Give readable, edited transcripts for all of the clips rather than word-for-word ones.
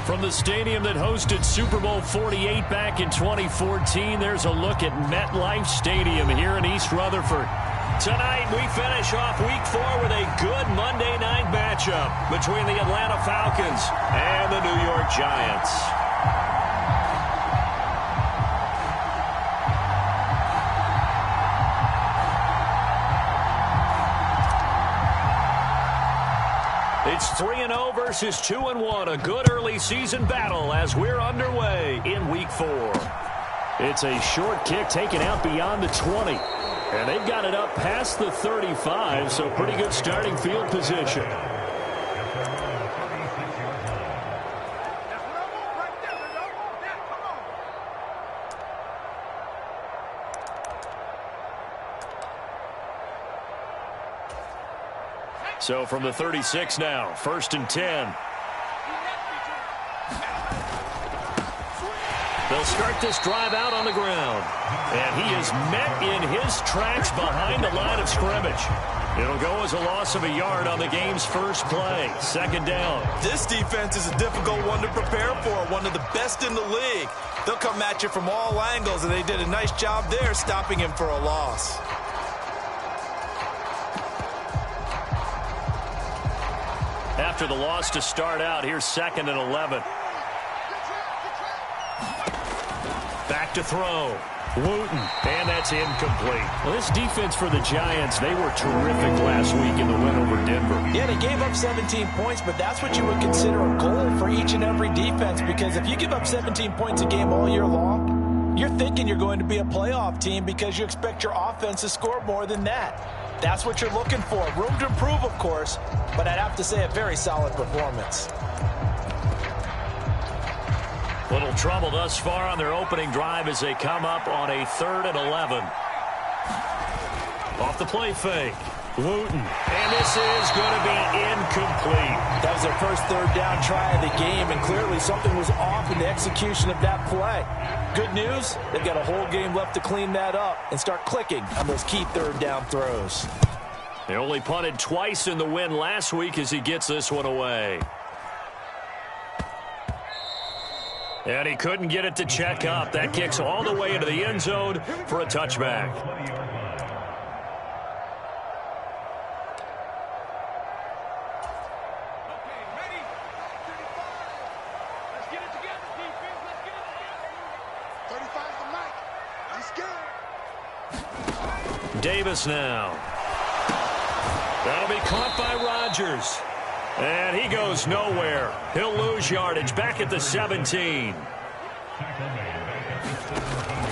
From the stadium that hosted Super Bowl 48 back in 2014, there's a look at MetLife Stadium here in East Rutherford. Tonight, we finish off Week 4 with a good Monday night matchup between the Atlanta Falcons and the New York Giants. It's 3-0 versus 2-1, a good early season battle as we're underway in Week 4. It's a short kick taken out beyond the 20. And they've got it up past the 35, so pretty good starting field position. So from the 36 now, 1st and 10. They'll start this drive out on the ground. And he is met in his tracks behind the line of scrimmage. It'll go as a loss of a yard on the game's first play. 2nd down. This defense is a difficult one to prepare for, one of the best in the league. They'll come at you from all angles, and they did a nice job there stopping him for a loss. After the loss to start out, here's 2nd and 11. Back to throw. Wooten, and that's incomplete. Well, this defense for the Giants, they were terrific last week in the win over Denver. Yeah, they gave up 17 points, but that's what you would consider a goal for each and every defense, because if you give up 17 points a game all year long, you're thinking you're going to be a playoff team because you expect your offense to score more than that. That's what you're looking for. Room to improve, of course, but I'd have to say a very solid performance. Little trouble thus far on their opening drive as they come up on a 3rd and 11. Off the play fake. Wooten. And this is going to be incomplete. That was their first 3rd down try of the game, and clearly something was off in the execution of that play. Good news, they've got a whole game left to clean that up and start clicking on those key 3rd down throws. They only punted twice in the win last week as he gets this one away. And he couldn't get it to check up. That kicks all the way into the end zone for a touchback. Davis now. That'll be caught by Rodgers. And he goes nowhere. He'll lose yardage back at the 17.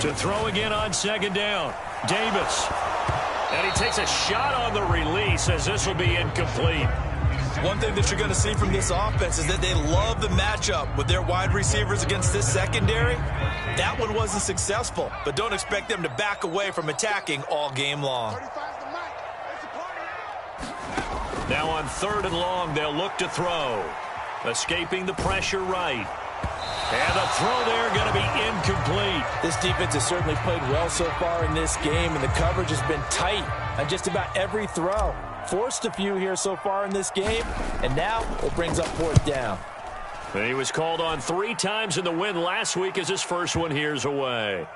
To throw again on 2nd down. Davis. And he takes a shot on the release as this will be incomplete. One thing that you're going to see from this offense is that they love the matchup with their wide receivers against this secondary. That one wasn't successful, but don't expect them to back away from attacking all game long. Now on 3rd and long, they'll look to throw. Escaping the pressure right. And the throw there going to be incomplete. This defense has certainly played well so far in this game, and the coverage has been tight on just about every throw. Forced a few here so far in this game, and now it brings up 4th down. And he was called on 3 times in the win last week as his first one here's away.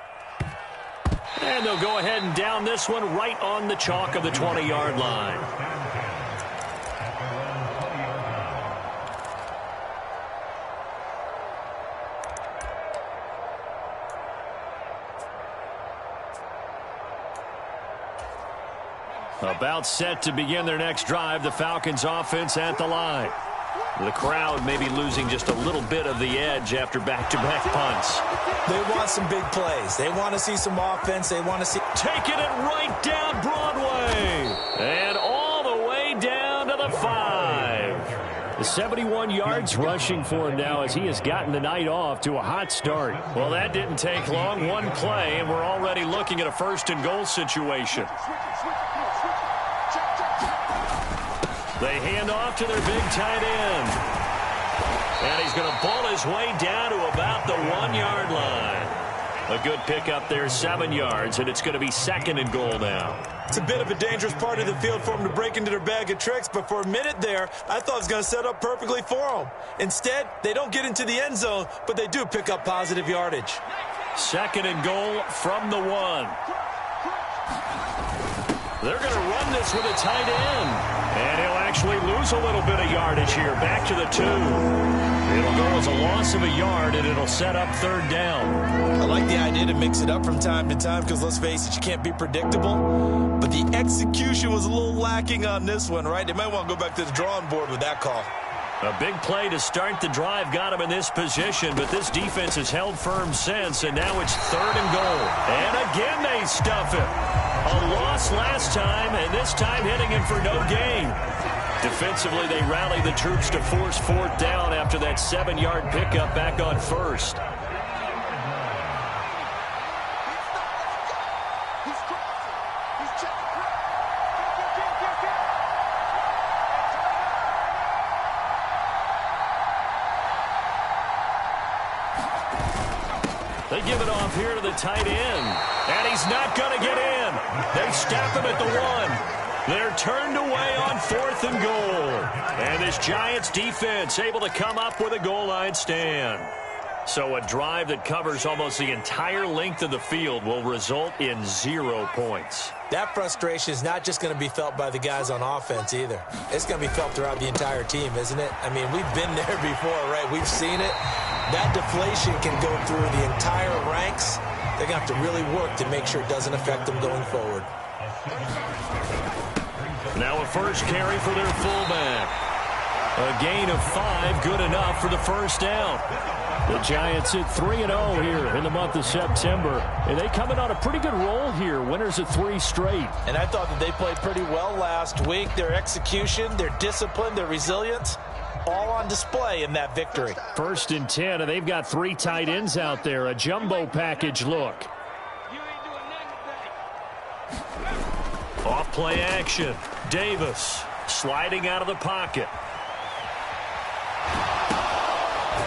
And they'll go ahead and down this one right on the chalk of the 20-yard line. About set to begin their next drive, the Falcons offense at the line. The crowd may be losing just a little bit of the edge after back-to-back punts. They want some big plays. They want to see some offense. They want to see... Taking it right down Broadway. And all the way down to the 5. The 71 yards rushing for him now as he has gotten the night off to a hot start. Well, that didn't take long. One play, and we're already looking at a 1st and goal situation. They hand off to their big tight end. And he's going to ball his way down to about the 1-yard line. A good pickup there, 7 yards, and it's going to be 2nd and goal now. It's a bit of a dangerous part of the field for them to break into their bag of tricks, but for a minute there, I thought it was going to set up perfectly for them. Instead, they don't get into the end zone, but they do pick up positive yardage. 2nd and goal from the 1. They're going to run this with a tight end. And he'll actually lose a little bit of yardage here. Back to the 2. It'll go as a loss of a yard, and it'll set up 3rd down. I like the idea to mix it up from time to time because, let's face it, you can't be predictable. But the execution was a little lacking on this one, right? They might want to go back to the drawing board with that call. A big play to start the drive got him in this position, but this defense has held firm since, and now it's 3rd and goal. And again they stuff it. A loss last time, and this time hitting him for no gain. Defensively, they rally the troops to force 4th down after that 7-yard pickup back on 1st. They give it off here to the tight end. And he's not going to get in. They stop him at the 1. They're turned away on 4th and goal. And this Giants defense able to come up with a goal line stand. So a drive that covers almost the entire length of the field will result in 0 points. That frustration is not just going to be felt by the guys on offense either. It's going to be felt throughout the entire team, isn't it? I mean, we've been there before, right? We've seen it. That deflation can go through the entire ranks. They're going to have to really work to make sure it doesn't affect them going forward. Now a first carry for their fullback. A gain of 5, good enough for the 1st down. The Giants hit 3-0 here in the month of September. And they come in on a pretty good roll here. Winners of 3 straight. And I thought that they played pretty well last week. Their execution, their discipline, their resilience, all on display in that victory. 1st and 10, and they've got 3 tight ends out there. A jumbo package look. Off play action. Davis sliding out of the pocket.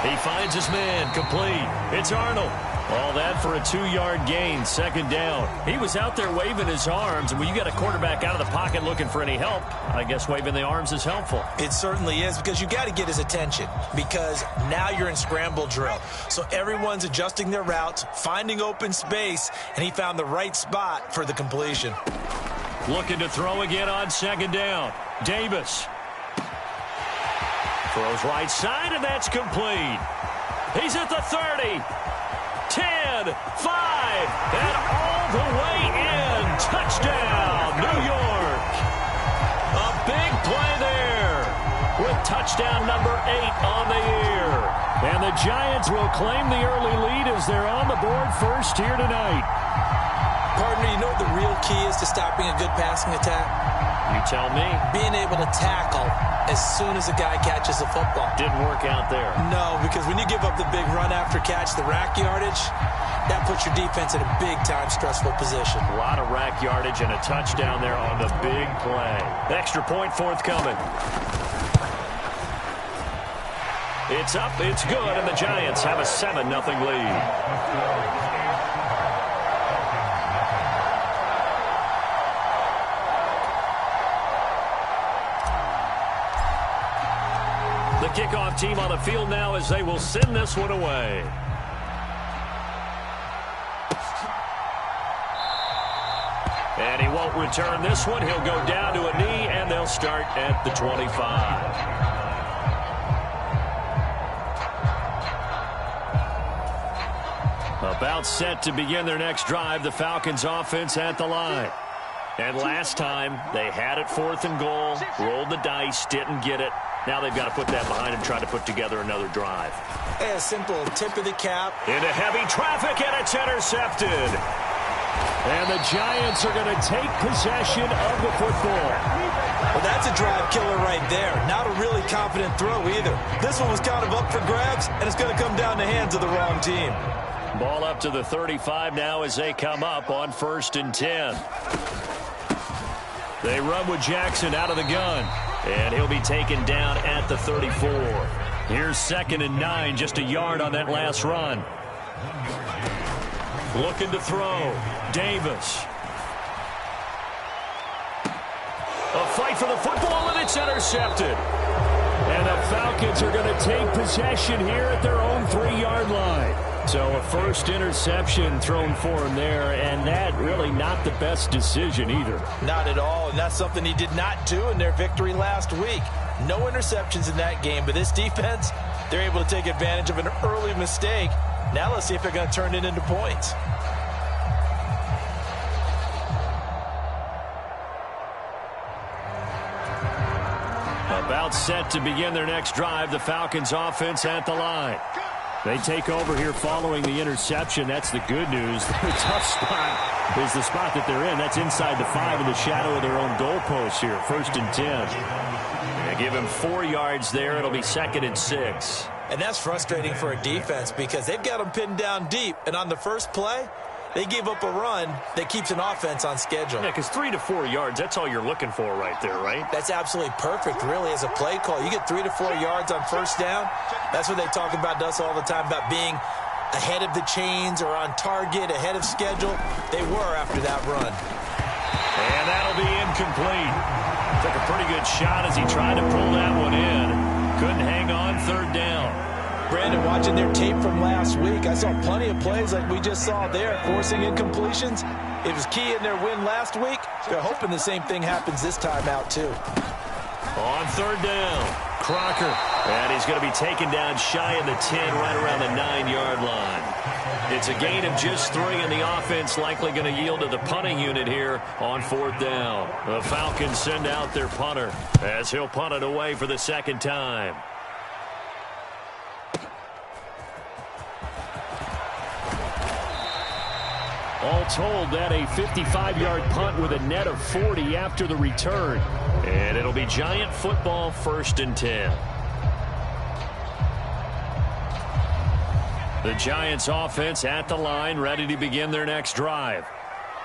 He finds his man, complete. It's Arnold. All that for a 2-yard gain, 2nd down. He was out there waving his arms, and when you got a quarterback out of the pocket looking for any help, I guess waving the arms is helpful. It certainly is, because you got to get his attention, because now you're in scramble drill. So everyone's adjusting their routes, finding open space, and he found the right spot for the completion. Looking to throw again on 2nd down. Davis throws right side, and that's complete. He's at the 30. 10, 5, and all the way in. Touchdown, New York. A big play there with touchdown number 8 on the year. And the Giants will claim the early lead as they're on the board first here tonight. Partner, you know what the real key is to stopping a good passing attack? You tell me. Being able to tackle as soon as a guy catches the football. Didn't work out there. No, because when you give up the big run after catch, the rack yardage, that puts your defense in a big-time stressful position. A lot of rack yardage and a touchdown there on the big play. Extra point forthcoming. It's up, it's good, and the Giants have a 7-0 lead. The kickoff team on the field now as they will send this one away. And he won't return this one. He'll go down to a knee, and they'll start at the 25. About set to begin their next drive, the Falcons offense at the line. And last time, they had it 4th and goal, rolled the dice, didn't get it. Now they've got to put that behind and try to put together another drive. A simple tip of the cap. Into heavy traffic, and it's intercepted. And the Giants are going to take possession of the football. Well, that's a drive killer right there. Not a really confident throw either. This one was kind of up for grabs, and it's going to come down the hands of the wrong team. Ball up to the 35 now as they come up on 1st and 10. They run with Jackson out of the gun, and he'll be taken down at the 34. Here's 2nd and 9, just a yard on that last run. Looking to throw. Davis. A fight for the football, and it's intercepted. And the Falcons are going to take possession here at their own 3-yard line. So a first interception thrown for him there, and that really not the best decision either. Not at all, and that's something he did not do in their victory last week. No interceptions in that game, but this defense, they're able to take advantage of an early mistake. Now let's see if they're going to turn it into points. About set to begin their next drive, the Falcons offense at the line. They take over here following the interception. That's the good news. The tough spot is the spot that they're in. That's inside the 5 in the shadow of their own goalpost here. 1st and 10. They give him 4 yards there. It'll be 2nd and 6. And that's frustrating for a defense because they've got them pinned down deep. And on the first play, they gave up a run that keeps an offense on schedule. Yeah, because 3 to 4 yards, that's all you're looking for right there, right? That's absolutely perfect, really, as a play call. You get 3 to 4 yards on first down. That's what they talk about to us all the time, about being ahead of the chains or on target, ahead of schedule. They were after that run. And that'll be incomplete. Took a pretty good shot as he tried to pull that one in. Couldn't hang on 3rd down. Brandon, watching their tape from last week, I saw plenty of plays like we just saw there, forcing incompletions. It was key in their win last week. They're hoping the same thing happens this time out, too. On 3rd down, Crocker. And he's going to be taken down shy of the 10, right around the 9-yard line. It's a gain of just 3, and the offense likely going to yield to the punting unit here on 4th down. The Falcons send out their punter as he'll punt it away for the 2nd time. All told, that a 55-yard punt with a net of 40 after the return. And it'll be Giant football, 1st and 10. The Giants offense at the line, ready to begin their next drive.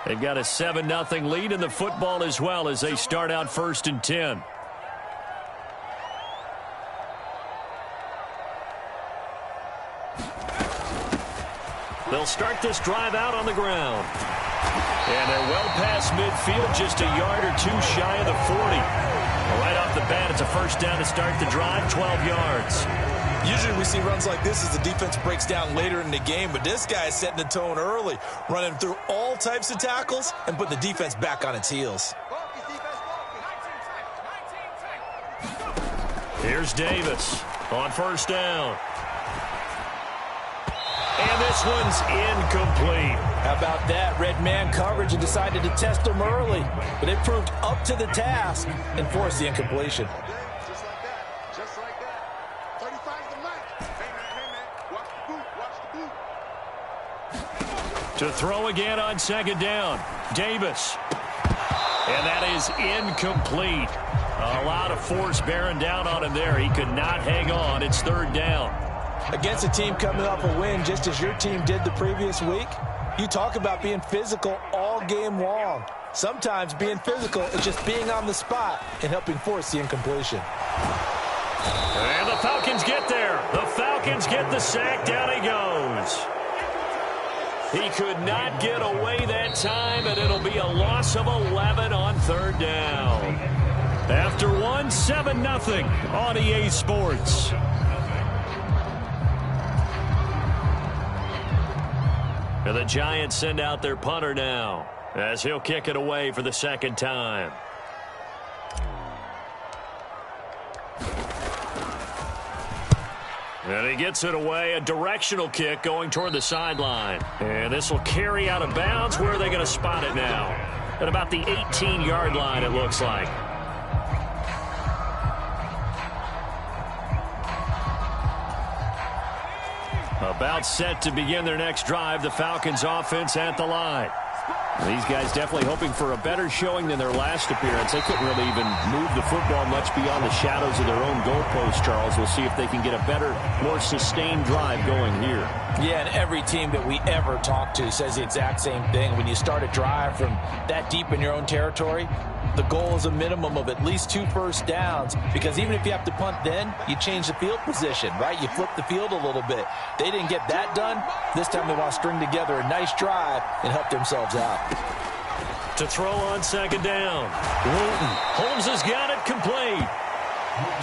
They've got a 7-0 lead in the football as well as they start out 1st and 10. They'll start this drive out on the ground. And they're well past midfield, just a yard or 2 shy of the 40. Right off the bat, it's a 1st down to start the drive, 12 yards. Usually we see runs like this as the defense breaks down later in the game, but this guy is setting the tone early, running through all types of tackles and putting the defense back on its heels. Here's Davis on 1st down. And this one's incomplete. How about that? Red man coverage and decided to test them early. But it proved up to the task and forced the incompletion. Just like that. Just like that. 35's the mic. Hey, man. Watch the boot. Watch the boot. To throw again on 2nd down. Davis. And that is incomplete. A lot of force bearing down on him there. He could not hang on. It's 3rd down. Against a team coming off a win just as your team did the previous week, you talk about being physical all game long. Sometimes being physical is just being on the spot and helping force the incompletion. And the Falcons get there. The Falcons get the sack. Down he goes. He could not get away that time, and it'll be a loss of 11 on 3rd down. After 7-0 on EA Sports. And the Giants send out their punter now as he'll kick it away for the 2nd time. And he gets it away, a directional kick going toward the sideline. And this will carry out of bounds. Where are they going to spot it now? At about the 18-yard line, it looks like. About set to begin their next drive, the Falcons offense at the line. These guys definitely hoping for a better showing than their last appearance. They couldn't really even move the football much beyond the shadows of their own goalpost, Charles. We'll see if they can get a better, more sustained drive going here. Yeah, and every team that we ever talk to says the exact same thing. When you start a drive from that deep in your own territory, the goal is a minimum of at least 2 first downs, because even if you have to punt then, you change the field position, right? You flip the field a little bit. They didn't get that done. This time they want to string together a nice drive and help themselves out. To throw on second down. Wooten. Holmes has got it complete.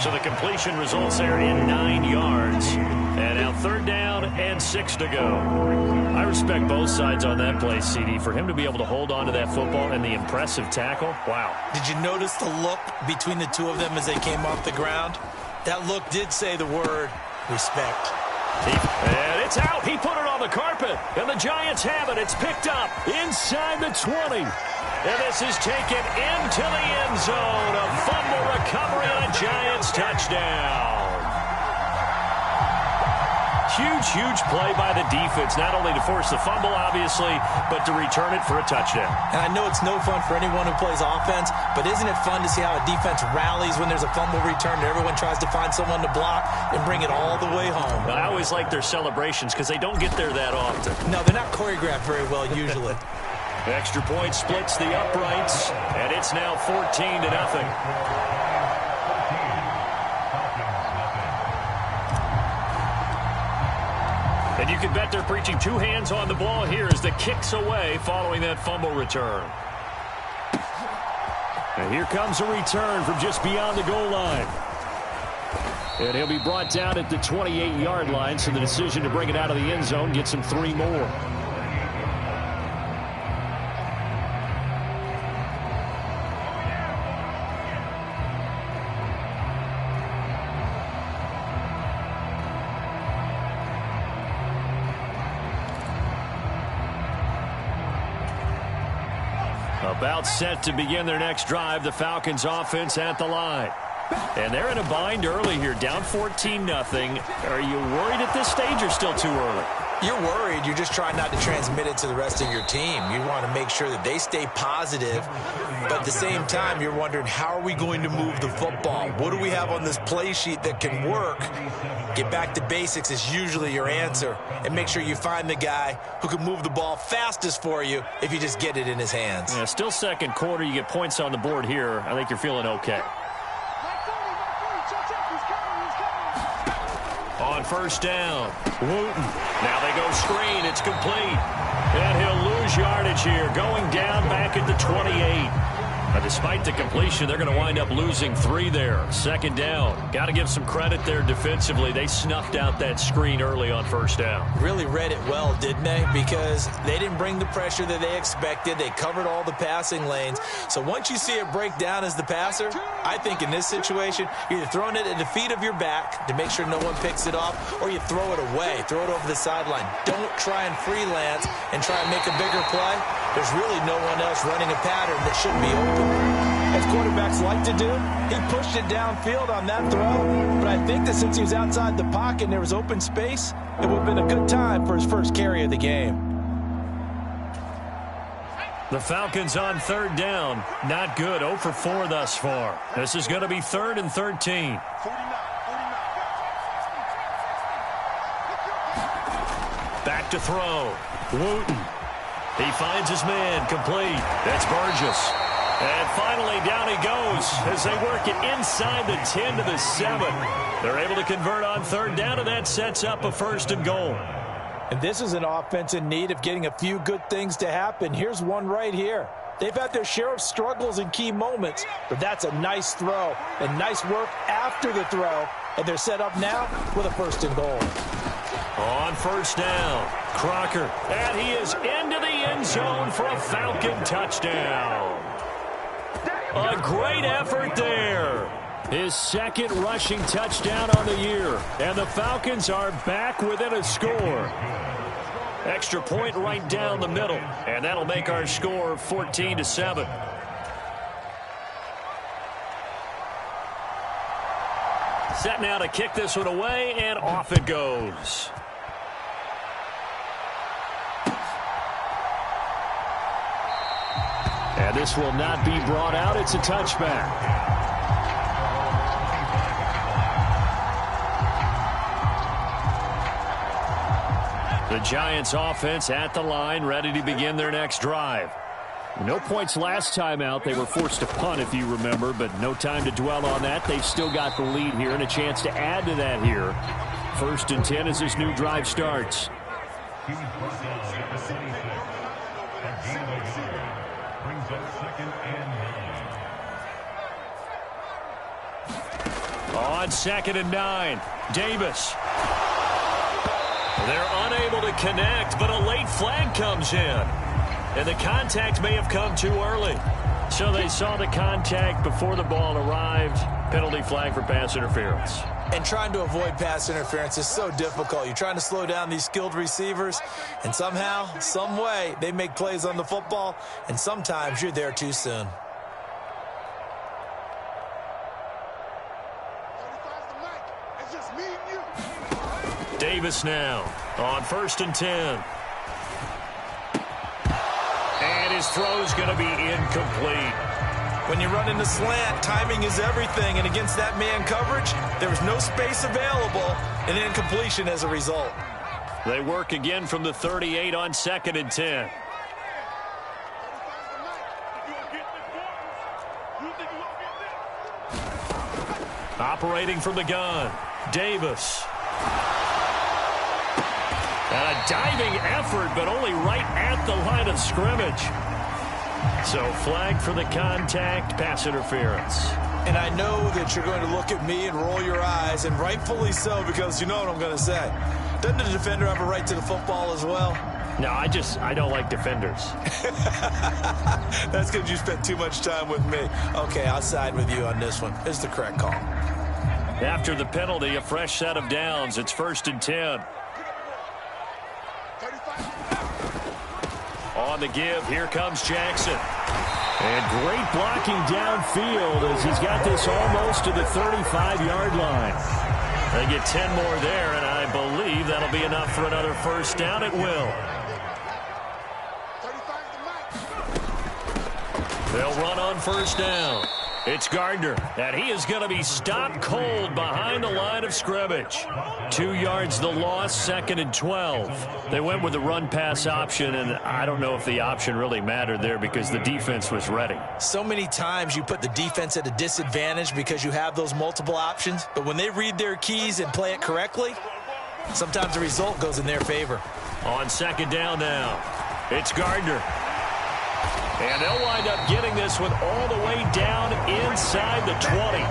So the completion results there in 9 yards. And now 3rd down and 6 to go. I respect both sides on that play, CD. For him to be able to hold on to that football and the impressive tackle, wow. Did you notice the look between the two of them as they came off the ground? That look did say the word respect. And it's out. He put it on the carpet. And the Giants have it. It's picked up inside the 20. And this is taken into the end zone. A fumble recovery and a Giants touchdown. Huge play by the defense, not only to force the fumble, obviously, but to return it for a touchdown. And I know it's no fun for anyone who plays offense, but isn't it fun to see how a defense rallies when there's a fumble return and everyone tries to find someone to block and bring it all the way home? I always like their celebrations because they don't get there that often. No, they're not choreographed very well usually. Extra point splits the uprights, and it's now 14-0. And you can bet they're preaching 2 hands on the ball here as the kicks away following that fumble return. And here comes a return from just beyond the goal line. And he'll be brought down at the 28-yard line, so the decision to bring it out of the end zone gets him 3 more. About set to begin their next drive, the Falcons offense at the line. And they're in a bind early here, down 14-0. Are you worried at this stage or still too early? You're worried. You're just trying not to transmit it to the rest of your team. You want to make sure that they stay positive, but at the same time, you're wondering, how are we going to move the football? What do we have on this play sheet that can work? Get back to basics is usually your answer, and make sure you find the guy who can move the ball fastest for you if you just get it in his hands. Yeah, still second quarter. You get points on the board here. I think you're feeling okay. On first down, Wooten. Now they go screen. It's complete. And he'll lose yardage here, going down back at the 28. Despite the completion, they're going to wind up losing 3 there. 2nd down. Got to give some credit there defensively. They snuffed out that screen early on first down. Really read it well, didn't they? Because they didn't bring the pressure that they expected. They covered all the passing lanes. So once you see it break down as the passer, I think in this situation, you're either throwing it at the feet of your back to make sure no one picks it off, or you throw it away. Throw it over the sideline. Don't try and freelance and try and make a bigger play. There's really no one else running a pattern that shouldn't be open. As quarterbacks like to do, he pushed it downfield on that throw, but I think that since he was outside the pocket and there was open space, it would have been a good time for his first carry of the game. The Falcons on 3rd down. Not good. 0 for 4 thus far. This is going to be 3rd and 13. Back to throw. Wooten. He finds his man. Complete. That's Burgess. And finally, down he goes as they work it inside the 10 to the 7. They're able to convert on 3rd down, and that sets up a 1st and goal. And this is an offense in need of getting a few good things to happen. Here's one right here. They've had their share of struggles in key moments, but that's a nice throw and nice work after the throw. And they're set up now with a 1st and goal. On 1st down, Crocker. And he is into the end zone for a Falcon touchdown. A great effort there. His 2nd rushing touchdown on the year. And the Falcons are back within a score. Extra point right down the middle. And that'll make our score 14-7. Set now to kick this one away, and off it goes. And this will not be brought out. It's a touchback. The Giants offense at the line, ready to begin their next drive. No points last time out. They were forced to punt, if you remember, but no time to dwell on that. They've still got the lead here and a chance to add to that here. 1st and 10 as this new drive starts. On 2nd and 9, Davis. They're unable to connect, but a late flag comes in. And the contact may have come too early. So they saw the contact before the ball arrived. Penalty flag for pass interference. And trying to avoid pass interference is so difficult. You're trying to slow down these skilled receivers, and somehow, some way, they make plays on the football, and sometimes you're there too soon. Davis now on 1st and 10. And his throw's going to be incomplete. When you run in the slant, timing is everything, and against that man coverage, there was no space available, and incompletion as a result. They work again from the 38 on 2nd and 10. Operating from the gun, Davis. And a diving effort, but only right at the line of scrimmage. So flag for the contact, pass interference. And I know that you're going to look at me and roll your eyes, and rightfully so, because you know what I'm going to say. Doesn't the defender have a right to the football as well? No, I don't like defenders. That's because you spent too much time with me. Okay, I'll side with you on this one. It's the correct call. After the penalty, a fresh set of downs. It's 1st and 10. On the give, here comes Jackson. And great blocking downfield as he's got this almost to the 35-yard line. They get 10 more there, and I believe that'll be enough for another 1st down. It will. They'll run on 1st down. It's Gardner, and he is going to be stopped cold behind the line of scrimmage. 2 yards the loss, 2nd and 12. They went with the run-pass option, and I don't know if the option really mattered there because the defense was ready. So many times you put the defense at a disadvantage because you have those multiple options, but when they read their keys and play it correctly, sometimes the result goes in their favor. On 2nd down now, it's Gardner. And they'll wind up getting this one all the way down inside the 20.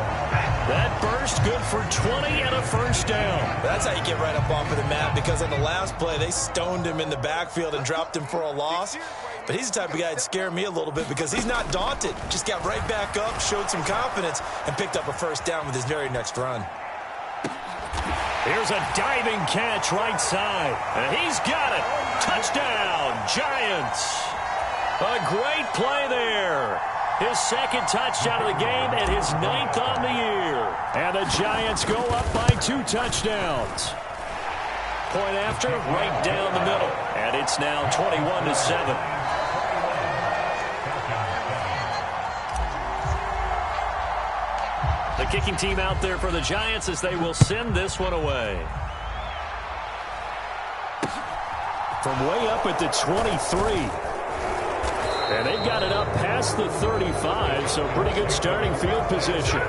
That burst good for 20 and a 1st down. That's how you get right up off of the map, because on the last play, they stoned him in the backfield and dropped him for a loss. But he's the type of guy that'd scare me a little bit because he's not daunted. Just got right back up, showed some confidence, and picked up a 1st down with his very next run. Here's a diving catch right side. And he's got it. Touchdown, Giants. A great play there. His 2nd touchdown of the game and his 9th on the year. And the Giants go up by 2 touchdowns. Point after, right down the middle. And it's now 21-7. The kicking team out there for the Giants as they will send this one away. From way up at the 23. And they've got it up past the 35, so pretty good starting field position.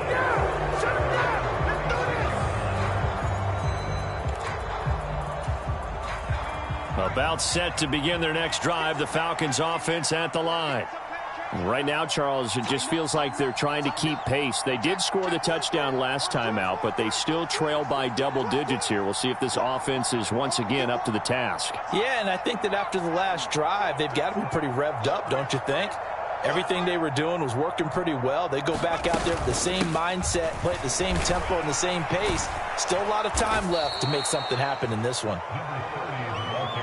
About set to begin their next drive, the Falcons offense at the line. Right now, Charles, it just feels like they're trying to keep pace. They did score the touchdown last time out, but they still trail by double digits here. We'll see if this offense is once again up to the task. Yeah, and I think that after the last drive, they've got to be pretty revved up, don't you think? Everything they were doing was working pretty well. They go back out there with the same mindset, play at the same tempo and the same pace. Still a lot of time left to make something happen in this one.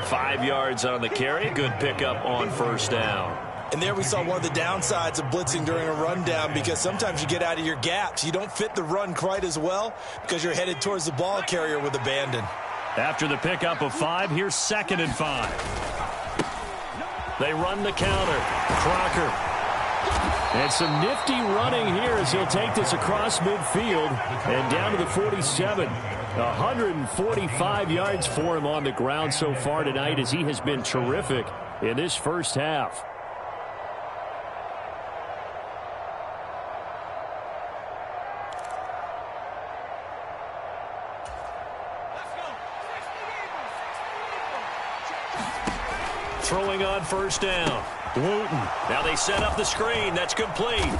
5 yards on the carry. Good pickup on 1st down. And there we saw one of the downsides of blitzing during a rundown, because sometimes you get out of your gaps. You don't fit the run quite as well because you're headed towards the ball carrier with abandon. After the pickup of 5, here's 2nd and 5. They run the counter. Crocker. And some nifty running here as he'll take this across midfield and down to the 47. 145 yards for him on the ground so far tonight as he has been terrific in this 1st half. throwing on first down. Wooten. Now they set up the screen. That's complete.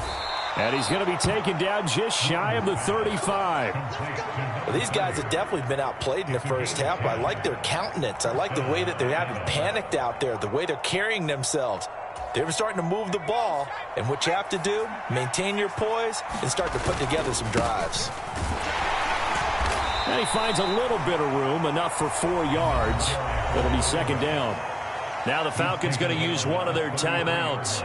And he's going to be taken down just shy of the 35. Well, these guys have definitely been outplayed in the first half. I like their countenance. I like the way that they haven't panicked out there, the way they're carrying themselves. They're starting to move the ball, and what you have to do, maintain your poise and start to put together some drives. And he finds a little bit of room, enough for 4 yards. It'll be second down. Now the Falcons going to use one of their timeouts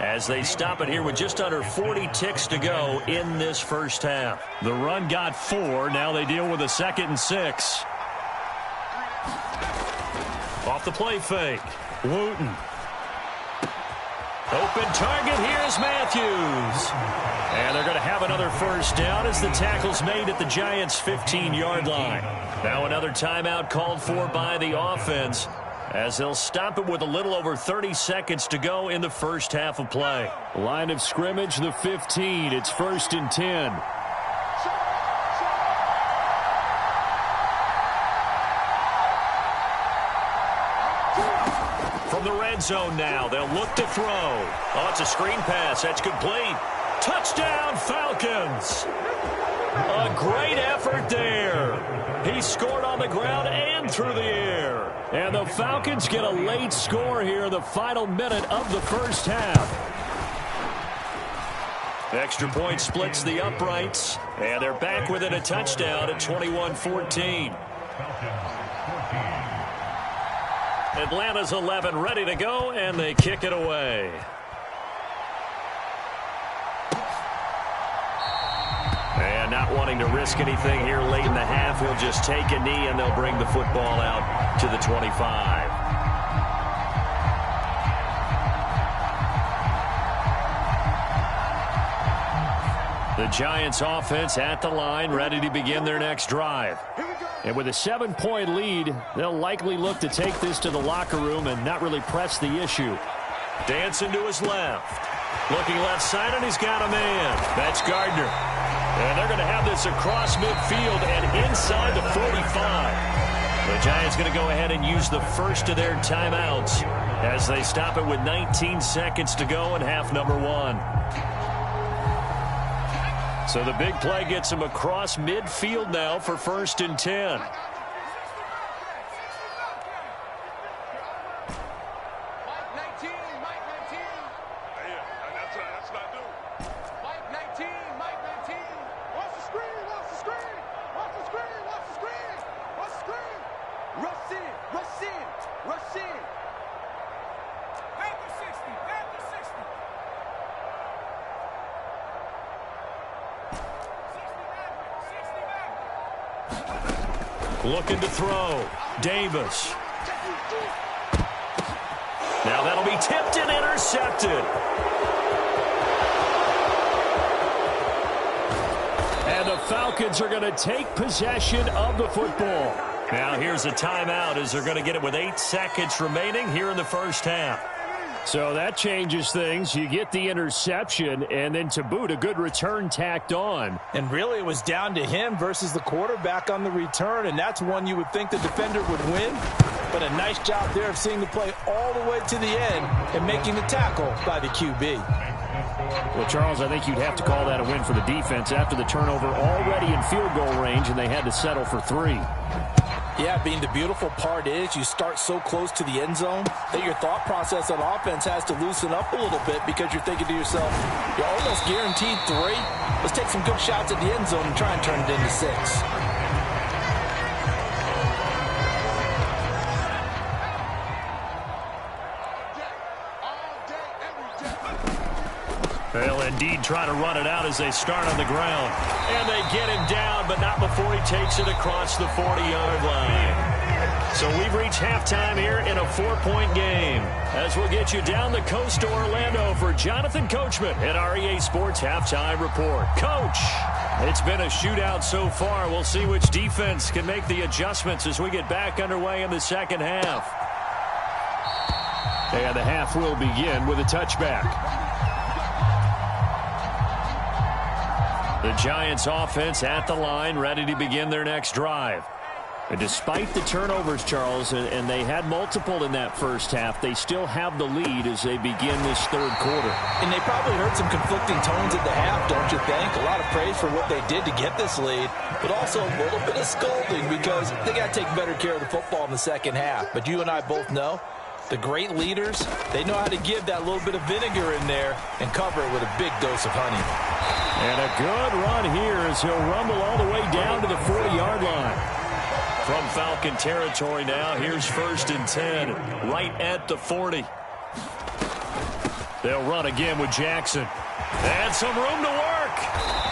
as they stop it here with just under 40 ticks to go in this first half. The run got 4. Now they deal with a 2nd and 6. Off the play fake. Wooten. Open target. Here's Matthews. And they're going to have another first down as the tackle's made at the Giants' 15-yard line. Now another timeout called for by the offense, as they'll stop it with a little over 30 seconds to go in the first half of play. Line of scrimmage, the 15. It's 1st and 10. From the red zone now, they'll look to throw. Oh, it's a screen pass. That's complete. Touchdown, Falcons. A great effort there. He scored on the ground and through the air. And the Falcons get a late score here in the final minute of the first half. Extra point splits the uprights, and they're back within a touchdown at 21-14. Atlanta's 11 ready to go, and they kick it away. And not wanting to risk anything here late in the half, he'll just take a knee, and they'll bring the football out to the 25. The Giants offense at the line, ready to begin their next drive. And with a 7-point lead, they'll likely look to take this to the locker room and not really press the issue. Dancing to his left. Looking left side, and he's got a man. That's Gardner. And they're going to have this across midfield and inside the 45. The Giants going to go ahead and use the first of their timeouts as they stop it with 19 seconds to go in half number 1. So the big play gets him across midfield now for 1st and 10. Looking to throw. Davis. Now that'll be tipped and intercepted. And the Falcons are going to take possession of the football. Now here's a timeout as they're going to get it with 8 seconds remaining here in the first half. So that changes things. You get the interception, and then to boot, a good return tacked on. And really, it was down to him versus the quarterback on the return, and that's one you would think the defender would win. But a nice job there of seeing the play all the way to the end and making the tackle by the QB. Well, Charles, I think you'd have to call that a win for the defense after the turnover already in field goal range, and they had to settle for 3. Yeah, being the beautiful part is you start so close to the end zone that your thought process on offense has to loosen up a little bit because you're thinking to yourself, you're almost guaranteed 3. Let's take some good shots at the end zone and try and turn it into 6. They'll indeed try to run it out as they start on the ground. And they get him down, but not before he takes it across the 40-yard line. So we've reached halftime here in a 4-point game. As we'll get you down the coast to Orlando for Jonathan Coachman at our EA Sports Halftime Report. Coach, it's been a shootout so far. We'll see which defense can make the adjustments as we get back underway in the second half. And the half will begin with a touchback. The Giants offense at the line, ready to begin their next drive. And despite the turnovers, Charles, and they had multiple in that first half, they still have the lead as they begin this third quarter. And they probably heard some conflicting tones at the half, don't you think? A lot of praise for what they did to get this lead, but also a little bit of scolding because they got to take better care of the football in the second half. But you and I both know the great leaders, they know how to give that little bit of vinegar in there and cover it with a big dose of honey. And a good run here as he'll rumble all the way down to the 40-yard line. From Falcon territory now, here's 1st and 10, right at the 40. They'll run again with Jackson. And some room to work.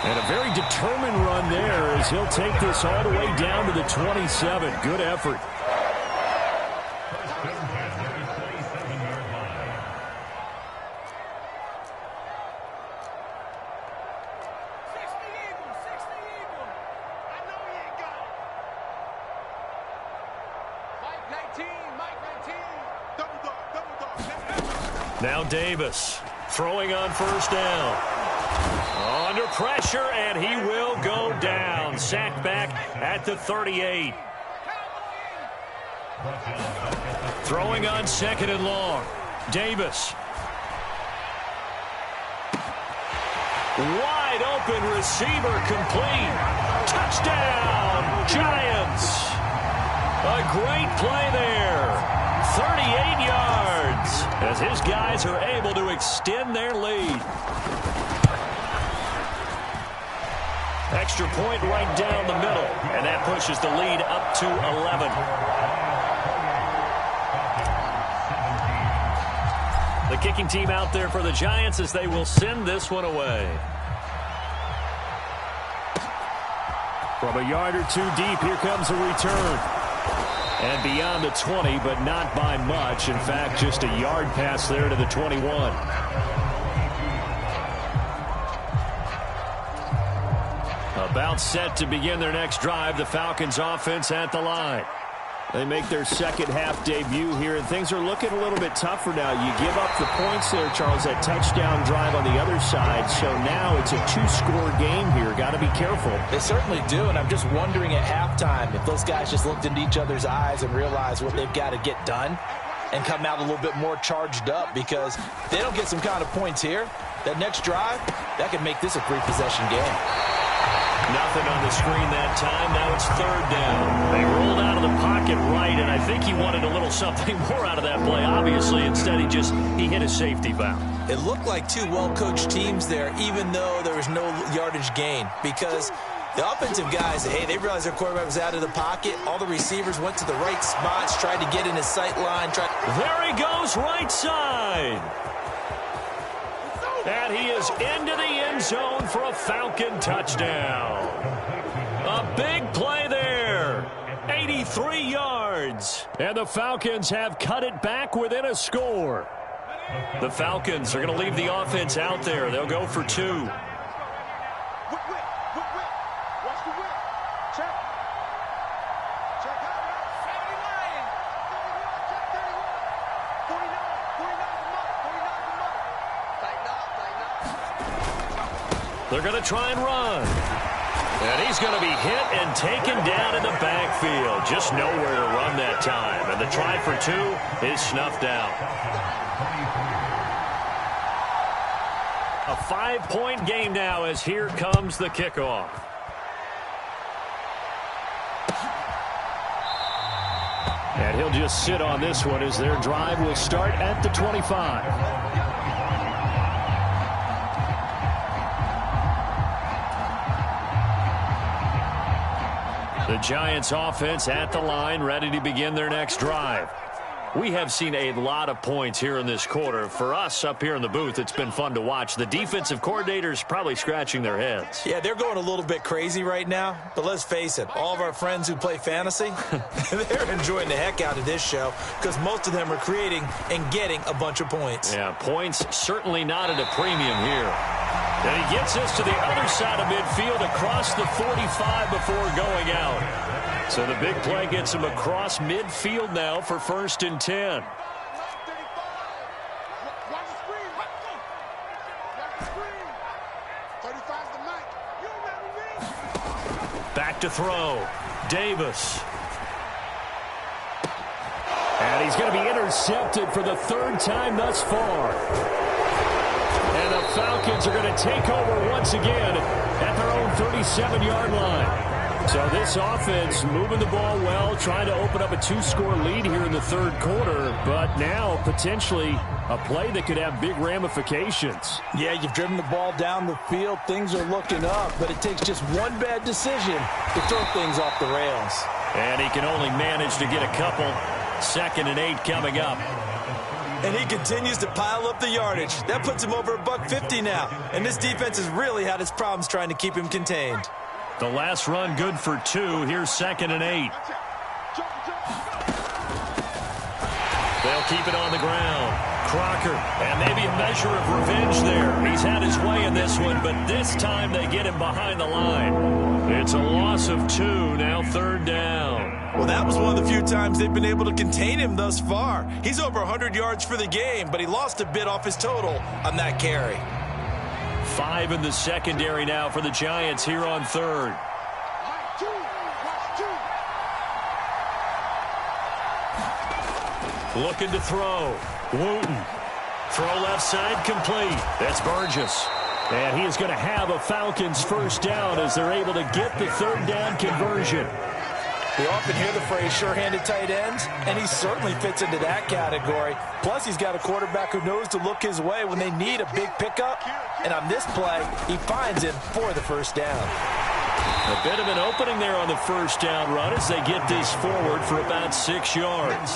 And a very determined run there as he'll take this all the way down to the 27. Good effort. Now Davis throwing on 1st down. Under pressure, and he will go down. Sacked back at the 38. Throwing on 2nd and long. Davis. Wide open receiver complete. Touchdown, Giants. A great play there. 38 yards as his guys are able to extend their lead. Extra point right down the middle, and that pushes the lead up to 11. The kicking team out there for the Giants as they will send this one away. From a yard or two deep, here comes a return. And beyond the 20, but not by much. In fact, just a yard pass there to the 21. About set to begin their next drive, the Falcons offense at the line. They make their second half debut here, and things are looking a little bit tougher now. You give up the points there, Charles, that touchdown drive on the other side. So now it's a 2-score game here. Got to be careful. They certainly do, and I'm just wondering at halftime if those guys just looked into each other's eyes and realized what they've got to get done and come out a little bit more charged up, because if they don't get some kind of points here, that next drive, that could make this a 3-possession game. Nothing on the screen that time. Now it's 3rd down. They rolled out of the pocket right, and I think he wanted a little something more out of that play, obviously. Instead, he hit a safety valve. It looked like two well-coached teams there, even though there was no yardage gain, because the offensive guys, hey, they realized their quarterback was out of the pocket. All the receivers went to the right spots, tried to get in his sight line. There he goes, right side. And he is into the end zone for a Falcon touchdown. A big play there. 83 yards. And the Falcons have cut it back within a score. The Falcons are going to leave the offense out there. They'll go for 2. They're going to try and run. And he's going to be hit and taken down in the backfield. Just nowhere to run that time. And the try for 2 is snuffed out. A 5-point game now as here comes the kickoff. And he'll just sit on this one as their drive will start at the 25. The Giants offense at the line, ready to begin their next drive. We have seen a lot of points here in this quarter. For us up here in the booth, it's been fun to watch. The defensive coordinators probably scratching their heads. Yeah, they're going a little bit crazy right now. But let's face it, all of our friends who play fantasy, they're enjoying the heck out of this show because most of them are creating and getting a bunch of points. Yeah, points certainly not at a premium here. And he gets us to the other side of midfield across the 45 before going out. So the big play gets him across midfield now for 1st and 10. Back to throw. Davis. And he's going to be intercepted for the third time thus far. And the Falcons are going to take over once again at their own 37-yard line. So this offense moving the ball well, trying to open up a 2-score lead here in the third quarter, but now potentially a play that could have big ramifications. Yeah, you've driven the ball down the field. Things are looking up, but it takes just one bad decision to throw things off the rails. And he can only manage to get a couple. 2nd and 8 coming up. And he continues to pile up the yardage. That puts him over $150 now. And this defense has really had its problems trying to keep him contained. The last run good for 2. Here's 2nd and 8. They'll keep it on the ground. Crocker, and maybe a measure of revenge there. He's had his way in this one, but this time they get him behind the line. It's a loss of 2, now 3rd down. Well, that was one of the few times they've been able to contain him thus far. He's over 100 yards for the game, but he lost a bit off his total on that carry. 5 in the secondary now for the Giants here on 3rd. Looking to throw. Wooten. Throw left side complete. That's Burgess. And he is going to have a Falcons first down as they're able to get the 3rd down conversion. We often hear the phrase sure-handed tight ends, and he certainly fits into that category. Plus, he's got a quarterback who knows to look his way when they need a big pickup. And on this play, he finds him for the first down. A bit of an opening there on the first down run as they get this forward for about 6 yards.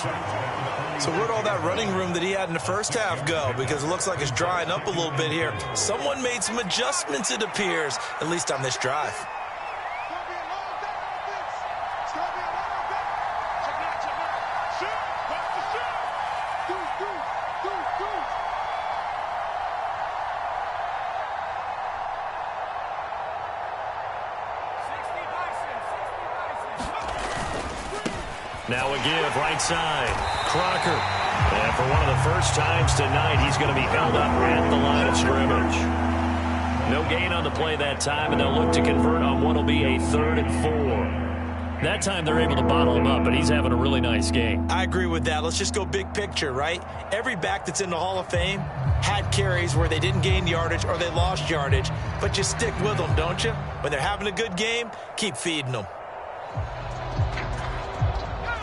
So where'd all that running room that he had in the first half go? Because it looks like it's drying up a little bit here. Someone made some adjustments, it appears, at least on this drive. Now a give, right side. Crocker. And for one of the first times tonight, he's going to be held up at the line of scrimmage. No gain on the play that time, and they'll look to convert on what will be a 3rd and 4. That time they're able to bottle him up, but he's having a really nice game. I agree with that. Let's just go big picture, right? Every back that's in the Hall of Fame had carries where they didn't gain yardage or they lost yardage, but you stick with them, don't you? When they're having a good game, keep feeding them.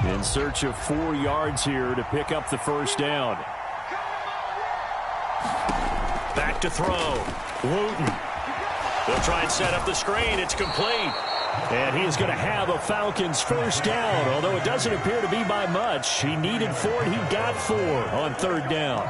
In search of 4 yards here to pick up the first down. Back to throw. Wooten. They'll try and set up the screen. It's complete. And he is going to have a Falcons first down, although it doesn't appear to be by much. He needed 4, and he got 4 on 3rd down.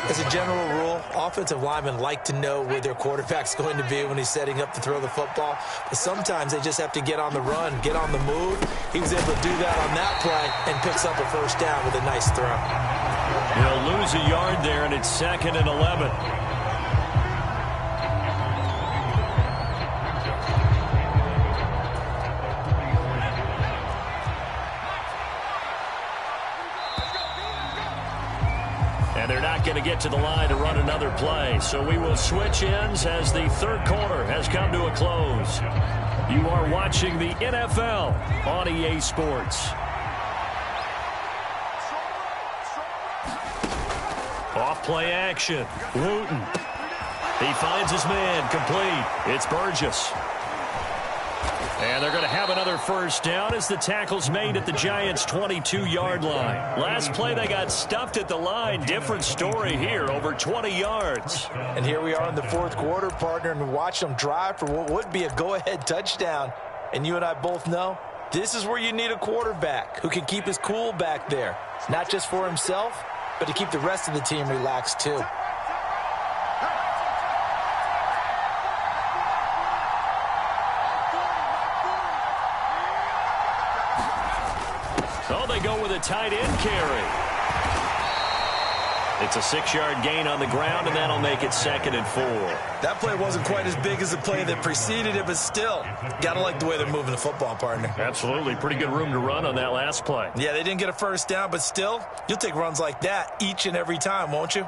As a general rule, offensive linemen like to know where their quarterback's going to be when he's setting up to throw the football. But sometimes they just have to get on the run, get on the move. He was able to do that on that play and picks up a first down with a nice throw. He'll lose a yard there, and it's 2nd and 11. They're not going to get to the line to run another play. So we will switch ends as the third quarter has come to a close. You are watching the NFL on EA Sports. Off play action. Wooten. He finds his man complete. It's Burgess. And they're going to have another first down as the tackle's made at the Giants' 22-yard line. Last play, they got stuffed at the line. Different story here, over 20 yards. And here we are in the fourth quarter, partner, and watch them drive for what would be a go-ahead touchdown. And you and I both know this is where you need a quarterback who can keep his cool back there, not just for himself, but to keep the rest of the team relaxed too. So they go with a tight end carry. It's a 6-yard gain on the ground, and that'll make it 2nd and 4. That play wasn't quite as big as the play that preceded it, but still, gotta like the way they're moving the football, partner. Absolutely. Pretty good room to run on that last play. Yeah, they didn't get a first down, but still, you'll take runs like that each and every time, won't you?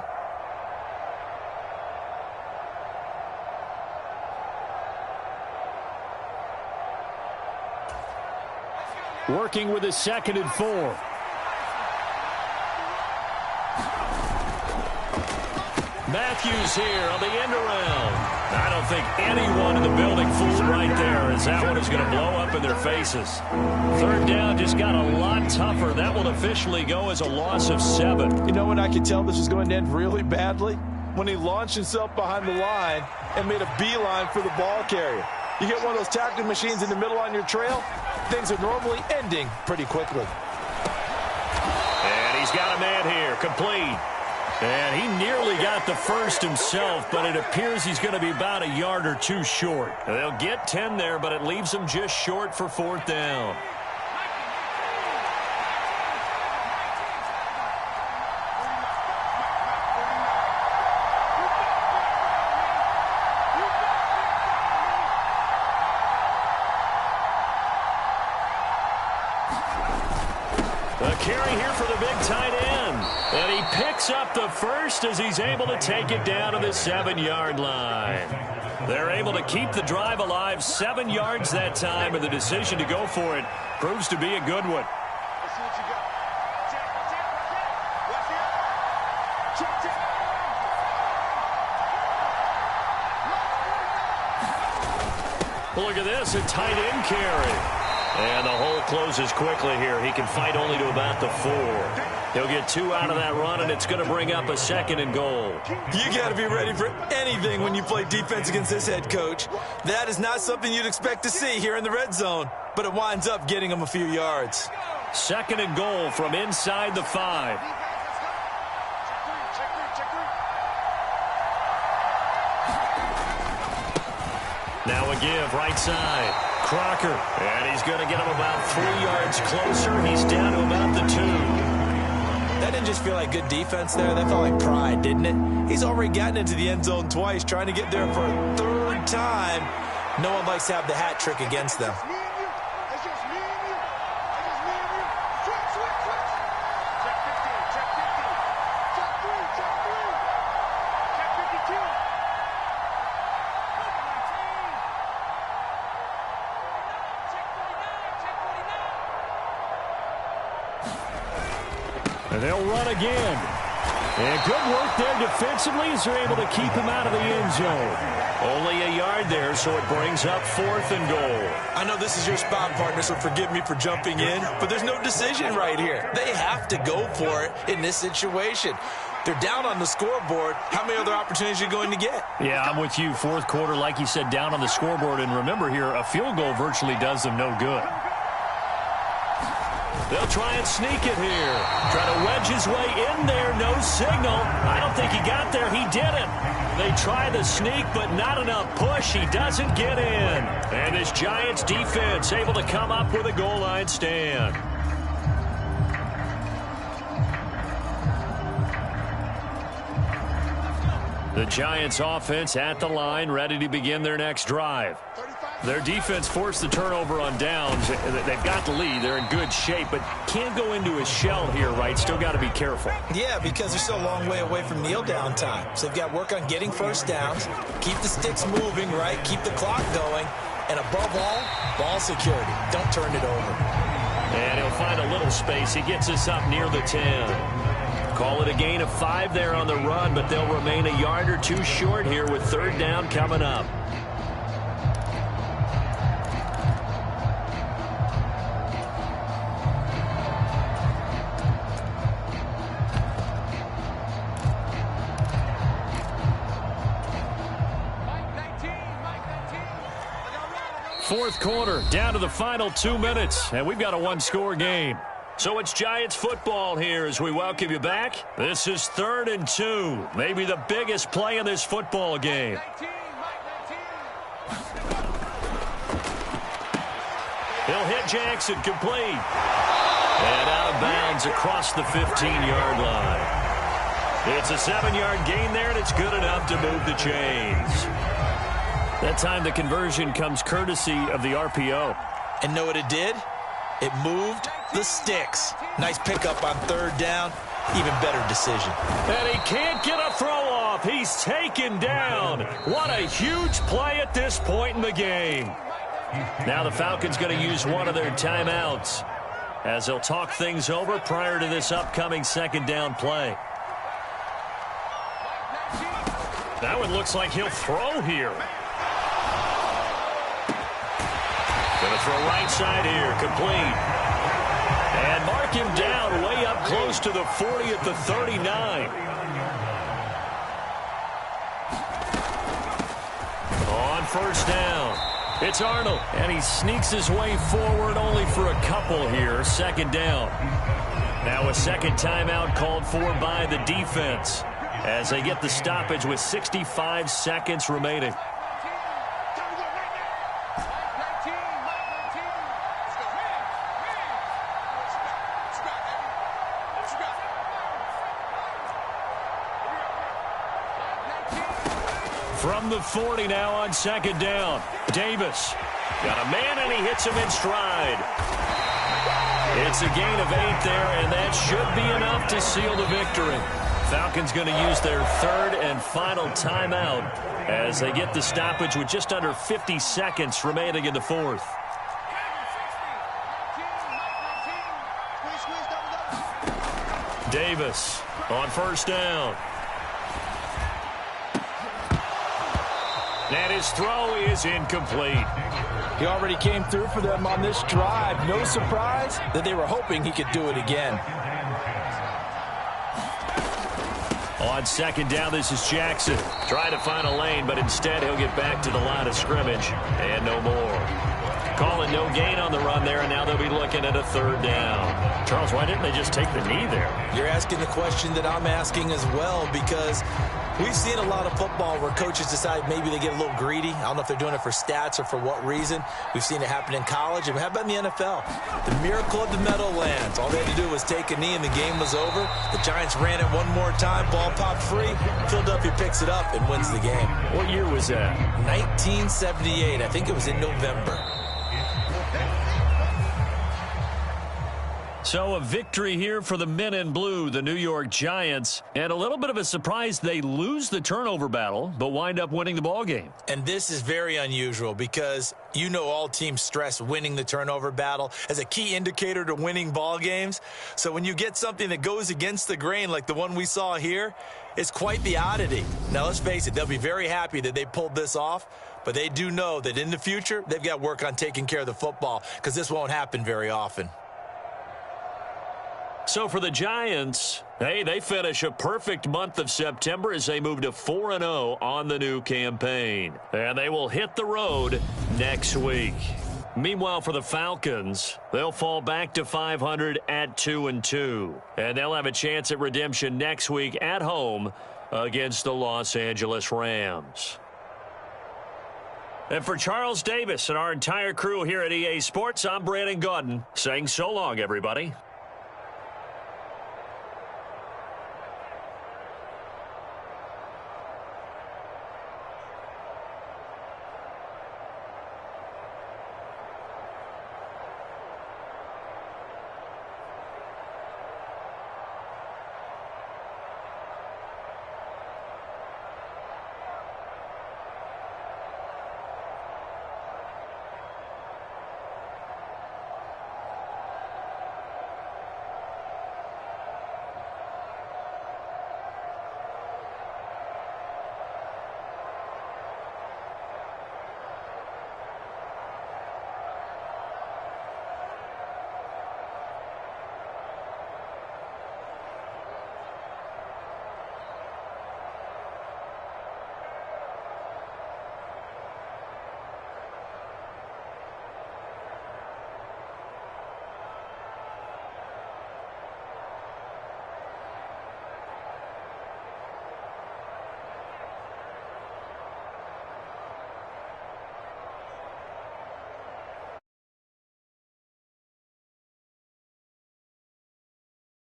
Working with a 2nd and 4. Matthews here on the end around. I don't think anyone in the building fooled right there, as that one is going to blow up in their faces. Third down just got a lot tougher. That will officially go as a loss of 7. You know when I could tell this was going to end really badly? When he launched himself behind the line and made a beeline for the ball carrier. You get one of those tackling machines in the middle on your trail, things are normally ending pretty quickly. And he's got a man here, complete. And he nearly got the first himself, but it appears he's going to be about a yard or two short. They'll get 10 there, but it leaves them just short for fourth down. A carry here for the big tight end. And he picks up the first as he's able to take it down to the 7-yard line. They're able to keep the drive alive, 7 yards that time, and the decision to go for it proves to be a good one. Let's see what you got. Check, check. Look at this, a tight end carry. And the hole closes quickly here. He can fight only to about the 4. He'll get 2 out of that run, and it's going to bring up a 2nd and goal. You got to be ready for anything when you play defense against this head coach. That is not something you'd expect to see here in the red zone, but it winds up getting him a few yards. 2nd and goal from inside the 5. Now a give, right side. Crocker, and he's going to get him about 3 yards closer. He's down to about the 2. That didn't just feel like good defense there. That felt like pride, didn't it? He's already gotten into the end zone twice, trying to get there for a 3rd time. No one likes to have the hat trick against them. It's just me and you. It's just me and you. Switch, switch, switch. Check 15, check 15. Check 3, check 3. Check 52. And they'll run again. And good work there defensively as they're able to keep him out of the end zone. Only a yard there, so it brings up 4th and goal. I know this is your spot, partner, so forgive me for jumping in, but there's no decision right here. They have to go for it in this situation. They're down on the scoreboard. How many other opportunities are you going to get? Yeah, I'm with you. 4th quarter, like you said, down on the scoreboard. And remember here, a field goal virtually does them no good. They'll try and sneak it here. Try to wedge his way in there. No signal. I don't think he got there. He didn't. They try the sneak, but not enough push. He doesn't get in. And this Giants defense able to come up with a goal line stand. The Giants offense at the line, ready to begin their next drive. Their defense forced the turnover on downs. They've got the lead. They're in good shape, but can't go into a shell here, right? Still got to be careful. Yeah, because they're still a long way away from kneel down time. So they've got to work on getting first downs, keep the sticks moving, right? Keep the clock going. And above all, ball security. Don't turn it over. And he'll find a little space. He gets us up near the 10. Call it a gain of 5 there on the run, but they'll remain a yard or two short here with 3rd down coming up. Fourth quarter, down to the final 2 minutes, and we've got a 1-score game. So it's Giants football here as we welcome you back. This is 3rd and 2, maybe the biggest play in this football game. He'll hit Jackson, complete. And out of bounds across the 15-yard line. It's a 7-yard gain there, and it's good enough to move the chains. That time the conversion comes courtesy of the RPO. And know what it did? It moved the sticks. Nice pickup on 3rd down. Even better decision. And he can't get a throw off. He's taken down. What a huge play at this point in the game. Now the Falcons going to use one of their timeouts as they'll talk things over prior to this upcoming 2nd down play. That one looks like he'll throw here. Going to throw right side here, complete. And mark him down way up close to the 40 at the 39. On first down, it's Arnold. And he sneaks his way forward only for a couple here. Second down. Now a second timeout called for by the defense as they get the stoppage with 65 seconds remaining. From the 40 now on second down. Davis got a man, and he hits him in stride. It's a gain of 8 there, and that should be enough to seal the victory. Falcons going to use their third and final timeout as they get the stoppage with just under 50 seconds remaining in the fourth. Davis on first down. And his throw is incomplete. He already came through for them on this drive. No surprise that they were hoping he could do it again. On second down, this is Jackson. Trying to find a lane, but instead he'll get back to the line of scrimmage. And no more. Calling no gain on the run there, and now they'll be looking at a third down. Charles, why didn't they just take the knee there? You're asking the question that I'm asking as well, because we've seen a lot of football where coaches decide maybe they get a little greedy. I don't know if they're doing it for stats or for what reason. We've seen it happen in college. And how about in the NFL? The miracle of the Meadowlands. All they had to do was take a knee and the game was over. The Giants ran it one more time. Ball popped free. Philadelphia picks it up and wins the game. What year was that? 1978. I think it was in November. So a victory here for the men in blue, the New York Giants. And a little bit of a surprise, they lose the turnover battle, but wind up winning the ball game. And this is very unusual because you know all teams stress winning the turnover battle as a key indicator to winning ball games. So when you get something that goes against the grain like the one we saw here, it's quite the oddity. Now, let's face it, they'll be very happy that they pulled this off, but they do know that in the future, they've got to work on taking care of the football because this won't happen very often. So for the Giants, hey, they finish a perfect month of September as they move to 4-0 on the new campaign. And they will hit the road next week. Meanwhile, for the Falcons, they'll fall back to 500 at 2-2. And they'll have a chance at redemption next week at home against the Los Angeles Rams. And for Charles Davis and our entire crew here at EA Sports, I'm Brandon Gaudin saying so long, everybody.